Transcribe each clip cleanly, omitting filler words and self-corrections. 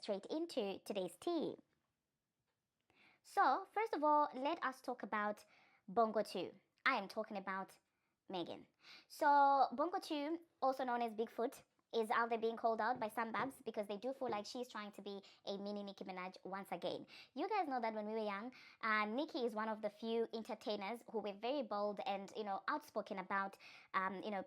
straight into today's tea. So, first of all, let us talk about Bongo 2. I am talking about Megan. So, Bongo 2, also known as Bigfoot, is out there being called out by some babs because they do feel like she's trying to be a mini Nicki Minaj once again. You guys know that when we were young, Nicki is one of the few entertainers who were very bold and, outspoken about,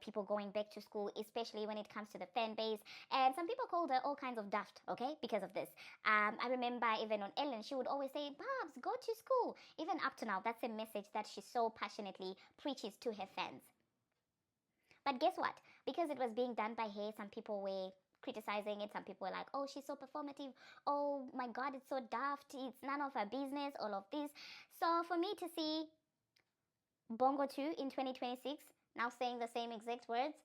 people going back to school, especially when it comes to the fan base. And some people called her all kinds of daft, okay, because of this. I remember even on Ellen, she would always say, Babs, go to school. Even up to now, that's a message that she so passionately preaches to her fans. But guess what? Because it was being done by her, some people were criticizing it. Some people were like, oh, she's so performative. Oh my God, it's so daft. It's none of her business, all of this. So for me to see Bongo 2 in 2026 now saying the same exact words,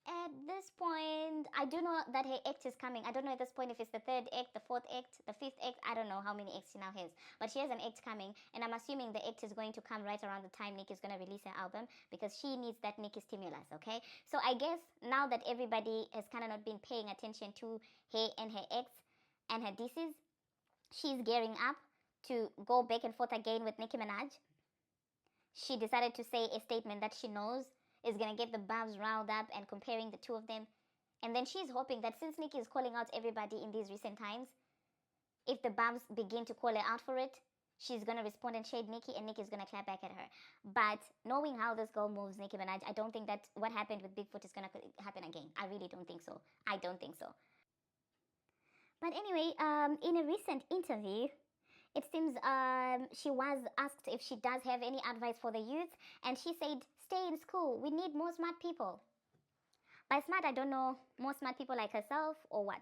at this point, I do know that her act is coming. I don't know at this point if it's the third act, the fourth act, the fifth act. I don't know how many acts she now has. But she has an act coming. And I'm assuming the act is going to come right around the time Nicki is going to release her album. Because she needs that Nicki stimulus, okay? So I guess now that everybody has kind of not been paying attention to her and her acts and her disses, she's gearing up to go back and forth again with Nicki Minaj. She decided to say a statement that she knows is going to get the babs riled up and comparing the two of them. And then she's hoping that since Nicki is calling out everybody in these recent times, if the babs begin to call her out for it, she's going to respond and shade Nicki and Nicki is going to clap back at her. But knowing how this girl moves, Nicki Minaj, I don't think that what happened with Bigfoot is going to happen again. I really don't think so. I don't think so. But anyway, in a recent interview, it seems she was asked if she does have any advice for the youth, and she said, stay in school. We need more smart people. By smart, I don't know, more smart people like herself or what?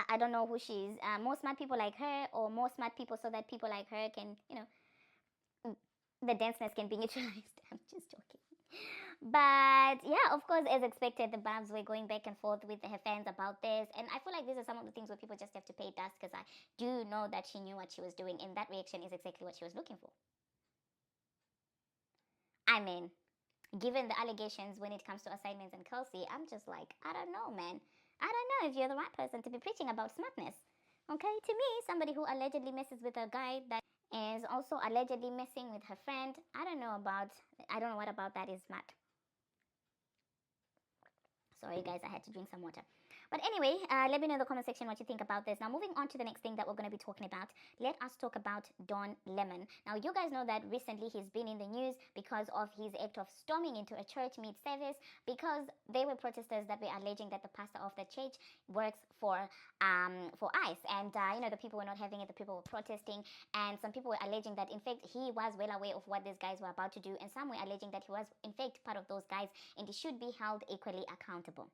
I don't know who she is. More smart people like her or more smart people so that people like her can, the denseness can be neutralized. I'm just joking. But yeah, of course, as expected, the babs were going back and forth with her fans about this. And I feel like these are some of the things where people just have to pay dust because I do know that she knew what she was doing. And that reaction is exactly what she was looking for. I mean, given the allegations when it comes to assignments and Kelsey, I'm just like, I don't know, man. I don't know if you're the right person to be preaching about smartness. Okay, to me, somebody who allegedly messes with a guy that is also allegedly messing with her friend, I don't know what about that is smart. Sorry guys, I had to drink some water. But anyway, let me know in the comment section what you think about this. Now, moving on to the next thing that we're going to be talking about, let us talk about Don Lemon. Now, you guys know that recently he's been in the news because of his act of storming into a church mid-service because they were protesters that were alleging that the pastor of the church works for ICE. And, the people were not having it, the people were protesting. And some people were alleging that, in fact, he was well aware of what these guys were about to do. And some were alleging that he was, in fact, part of those guys and he should be held equally accountable.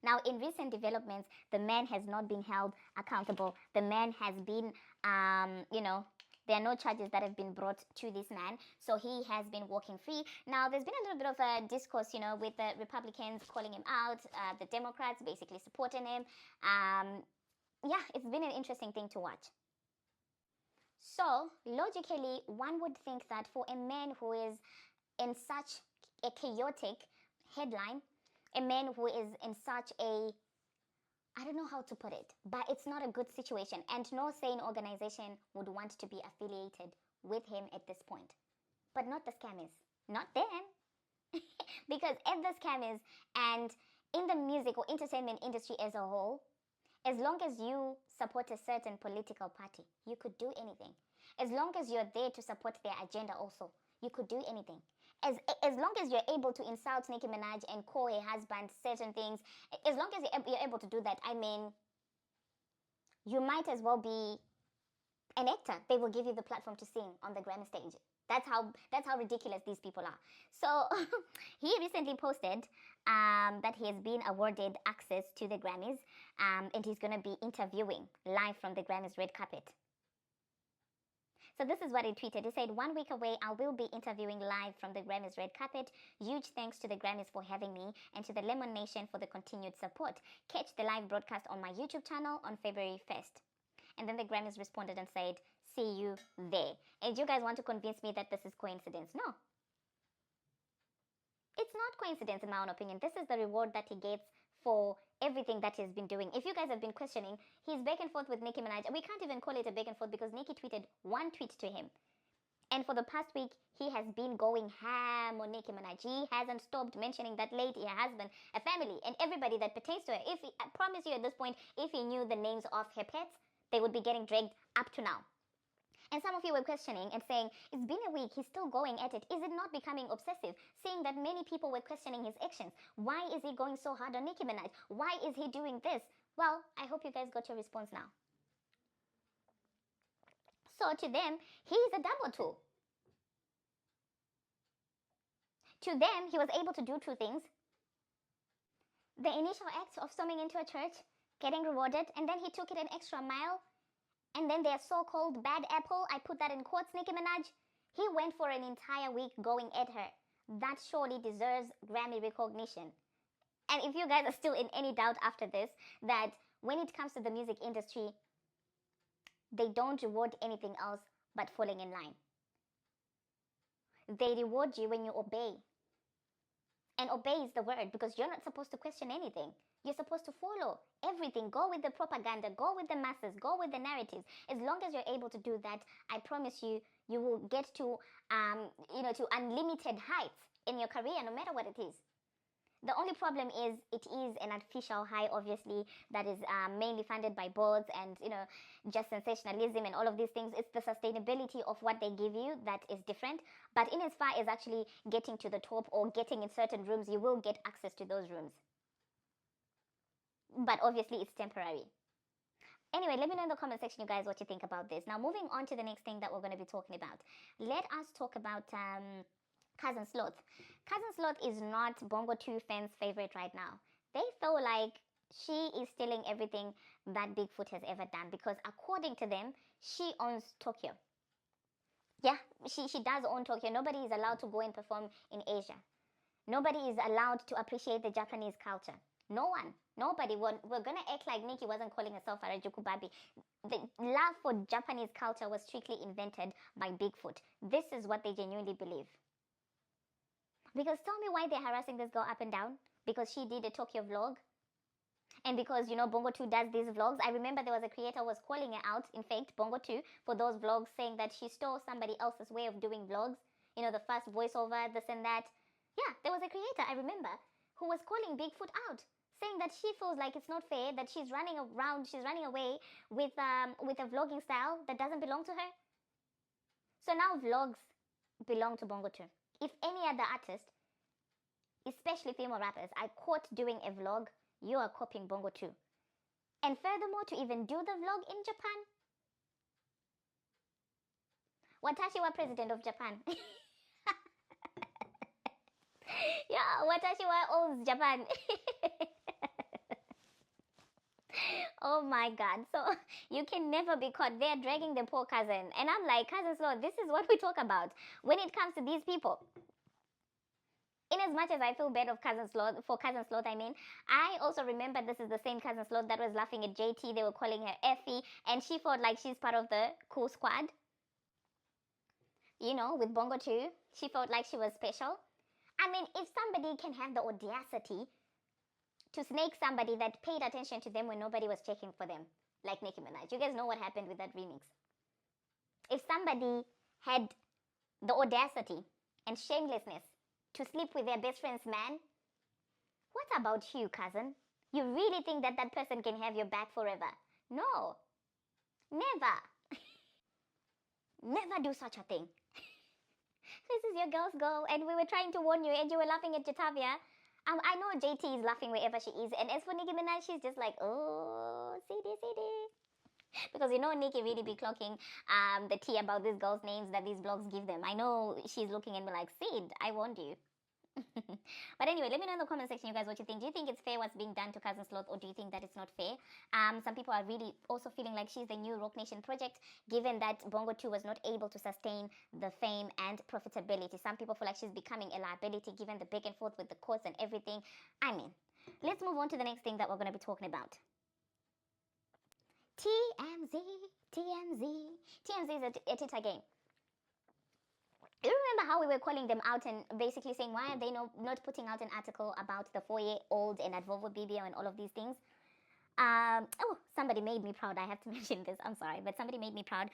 Now, in recent developments, the man has not been held accountable. The man has been, there are no charges that have been brought to this man. So he has been walking free. Now, there's been a little bit of a discourse, with the Republicans calling him out, the Democrats basically supporting him. It's been an interesting thing to watch. So, logically, one would think that for a man who is in such a chaotic headline, a man who is in such a, I don't know how to put it, but it's not a good situation. And no sane organization would want to be affiliated with him at this point. But not the scammers. Not them. Because at the scammers and in the music or entertainment industry as a whole, as long as you support a certain political party, you could do anything. As long as you're there to support their agenda also, you could do anything. As long as you're able to insult Nicki Minaj and call her husband certain things, as long as you're able to do that, I mean, you might as well be an actor. They will give you the platform to sing on the Grammy stage. That's how ridiculous these people are. So he recently posted that he has been awarded access to the Grammys and he's going to be interviewing live from the Grammys red carpet. So this is what he tweeted. He said, 1 week away, I will be interviewing live from the Grammys red carpet. Huge thanks to the Grammys for having me and to the Lemon Nation for the continued support. Catch the live broadcast on my YouTube channel on February 1st. And then the Grammys responded and said, see you there. And you guys want to convince me that this is coincidence? No. It's not coincidence in my own opinion. This is the reward that he gets for everything that he's been doing. If you guys have been questioning, he's back and forth with Nicki Minaj. We can't even call it a back and forth because Nicki tweeted one tweet to him. And for the past week, he has been going ham on Nicki Minaj. He hasn't stopped mentioning that lady, her husband, a family, and everybody that pertains to her. I promise you at this point, if he knew the names of her pets, they would be getting dragged up to now. And some of you were questioning and saying, it's been a week, he's still going at it. Is it not becoming obsessive? Seeing that many people were questioning his actions. Why is he going so hard on Nicki Minaj? Why is he doing this? Well, I hope you guys got your response now. So to them, he's a double tool. To them, he was able to do two things. The initial act of storming into a church, getting rewarded, and then he took it an extra mile. And then their so-called bad apple, I put that in quotes, Nicki Minaj, he went for an entire week going at her. That surely deserves Grammy recognition. And if you guys are still in any doubt after this, that when it comes to the music industry, they don't reward anything else but falling in line. They reward you when you obey. And obey is the word, because you're not supposed to question anything. You're supposed to follow everything. Go with the propaganda. Go with the masses. Go with the narratives. As long as you're able to do that, I promise you, you will get to, to unlimited heights in your career, no matter what it is. The only problem is it is an artificial high, obviously, that is mainly funded by boards and, just sensationalism and all of these things. It's the sustainability of what they give you that is different. But in as far as actually getting to the top or getting in certain rooms, you will get access to those rooms. But obviously, it's temporary. Anyway, let me know in the comment section, you guys, what you think about this. Now, moving on to the next thing that we're going to be talking about. Let us talk about Cousin Sloth. Cousin Sloth is not Bongo 2 fans' favorite right now. They feel like she is stealing everything that Bigfoot has ever done because according to them, she owns Tokyo. Yeah, she does own Tokyo. Nobody is allowed to go and perform in Asia. Nobody is allowed to appreciate the Japanese culture. No one. Nobody. We're going to act like Nicki wasn't calling herself Harajuku Babi. The love for Japanese culture was strictly invented by Bigfoot. This is what they genuinely believe. Because tell me why they're harassing this girl up and down. Because she did a Tokyo vlog. And because, Bongo 2 does these vlogs. I remember there was a creator who was calling her out, in fact, Bongo 2, for those vlogs, saying that she stole somebody else's way of doing vlogs. The first voiceover, this and that. Yeah, there was a creator, I remember, who was calling Bigfoot out, saying that she feels like it's not fair, that she's running away with a vlogging style that doesn't belong to her. So now vlogs belong to Bongo 2. If any other artist, especially female rappers, are caught doing a vlog, you are copying Bongo 2. And furthermore, to even do the vlog in Japan, Watashi wa president of Japan. Yeah, Watashi wa owns Japan. Oh my God. So you can never be caught. They're dragging the poor cousin. And I'm like, Cousin Sloth, this is what we talk about when it comes to these people. In as much as I feel bad for Cousin Sloth, I also remember this is the same Cousin Sloth that was laughing at JT. They were calling her Effie, and she felt like she's part of the cool squad. With Bongo 2, she felt like she was special. I mean, if somebody can have the audacity to snake somebody that paid attention to them when nobody was checking for them, like Nicki Minaj. You guys know what happened with that remix. If somebody had the audacity and shamelessness to sleep with their best friend's man, what about you, cousin? You really think that that person can have your back forever? No. Never. Never do such a thing. This is your girl's girl, and we were trying to warn you, and you were laughing at Jatavia. I know JT is laughing wherever she is, and as for Nicki Minaj, she's just like, oh, CD. Because Nicki really be clocking the tea about these girls' names that these blogs give them. I know she's looking at me like, Sid, I warned you. But anyway, let me know in the comment section, you guys, what you think. Do you think it's fair what's being done to Cousin Sloth, or do you think that it's not fair? Some people are really also feeling like she's the new Rock Nation project, given that Bongo 2 was not able to sustain the fame and profitability. Some people feel like she's becoming a liability, given the back and forth with the courts and everything. I mean, let's move on to the next thing that we're going to be talking about. TMZ is a Twitter game. You remember how we were calling them out and basically saying, why are they not putting out an article about the 4-year-old and Advolvo BBL and all of these things? Oh, somebody made me proud. I have to mention this. I'm sorry, but somebody made me proud.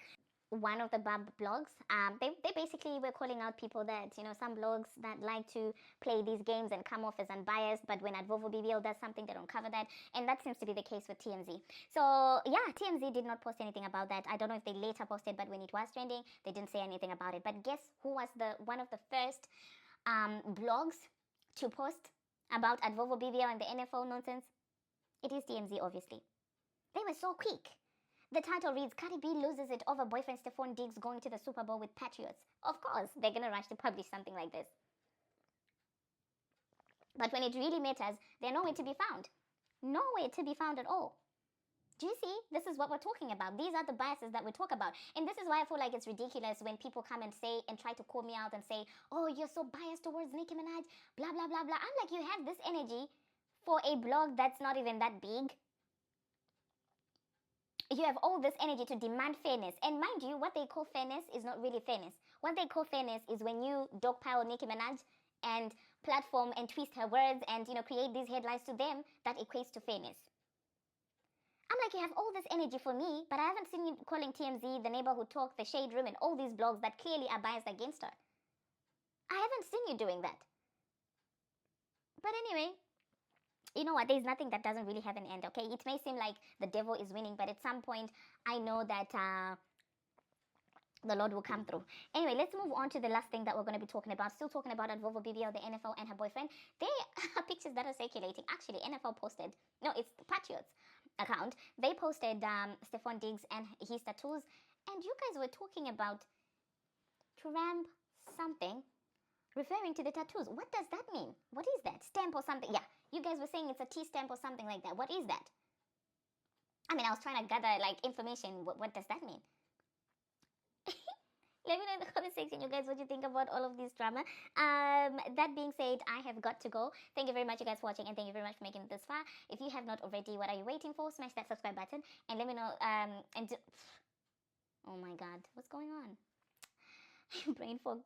One of the bub blogs, they basically were calling out people that, some blogs that like to play these games and come off as unbiased, but when Advolvo BBL does something, they don't cover that. And that seems to be the case with TMZ. So, yeah, TMZ did not post anything about that. I don't know if they later posted, but when it was trending, they didn't say anything about it. But guess who was one of the first blogs to post about Advolvo BBL and the NFL nonsense? It is TMZ, obviously. They were so quick. The title reads, Cardi B loses it over boyfriend Stefon Diggs going to the Super Bowl with Patriots. Of course, they're going to rush to publish something like this. But when it really matters, they're nowhere to be found. Nowhere to be found at all. Do you see? This is what we're talking about. These are the biases that we talk about. And this is why I feel like it's ridiculous when people come and say and try to call me out and say, oh, you're so biased towards Nicki Minaj, blah, blah, blah, blah. I'm like, you have this energy for a blog that's not even that big. You have all this energy to demand fairness. And mind you, what they call fairness is not really fairness. What they call fairness is when you dogpile Nicki Minaj and platform and twist her words and, create these headlines to them, that equates to fairness. I'm like, you have all this energy for me, but I haven't seen you calling TMZ, The Neighborhood Talk, The Shade Room, and all these blogs that clearly are biased against her. I haven't seen you doing that. But anyway, you know what, there's nothing that doesn't really have an end, okay? It may seem like the devil is winning, but at some point, I know that the Lord will come through. Anyway, let's move on to the last thing that we're going to be talking about. Still talking about Advolvo BBL, the NFL, and her boyfriend. They are pictures that are circulating. Actually, NFL posted, no, it's the Patriots account. They posted Stefon Diggs and his tattoos, and you guys were talking about Trump something, referring to the tattoos. What does that mean? What is that? Stamp or something? Yeah, you guys were saying it's a T stamp or something like that. What is that? I mean, I was trying to gather information. What does that mean? Let me know in the comment section, you guys, what you think about all of this drama. That being said, I have got to go. Thank you very much, you guys, for watching, and thank you very much for making it this far. If you have not already, what are you waiting for? Smash that subscribe button and let me know. Oh my God, what's going on? brain fog.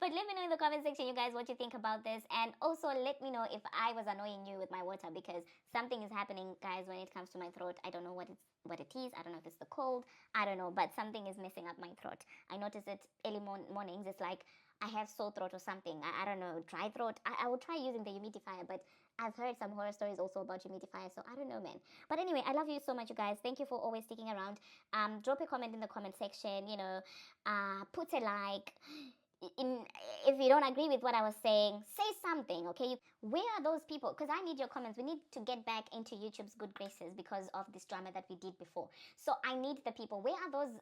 But let me know in the comment section, you guys, what you think about this. And also let me know if I was annoying you with my water, because something is happening, guys, when it comes to my throat. I don't know what it is. I don't know if it's the cold. I don't know, but something is messing up my throat. I notice it early mornings. It's like I have sore throat or something. I don't know, dry throat. I will try using the humidifier, but I've heard some horror stories also about humidifier, so I don't know, man. But anyway, I love you so much, you guys. Thank you for always sticking around. Drop a comment in the comment section, put a like. If you don't agree with what I was saying, say something, okay? Where are those people? Because I need your comments. We need to get back into YouTube's good graces because of this drama that we did before. So I need the people. Where are those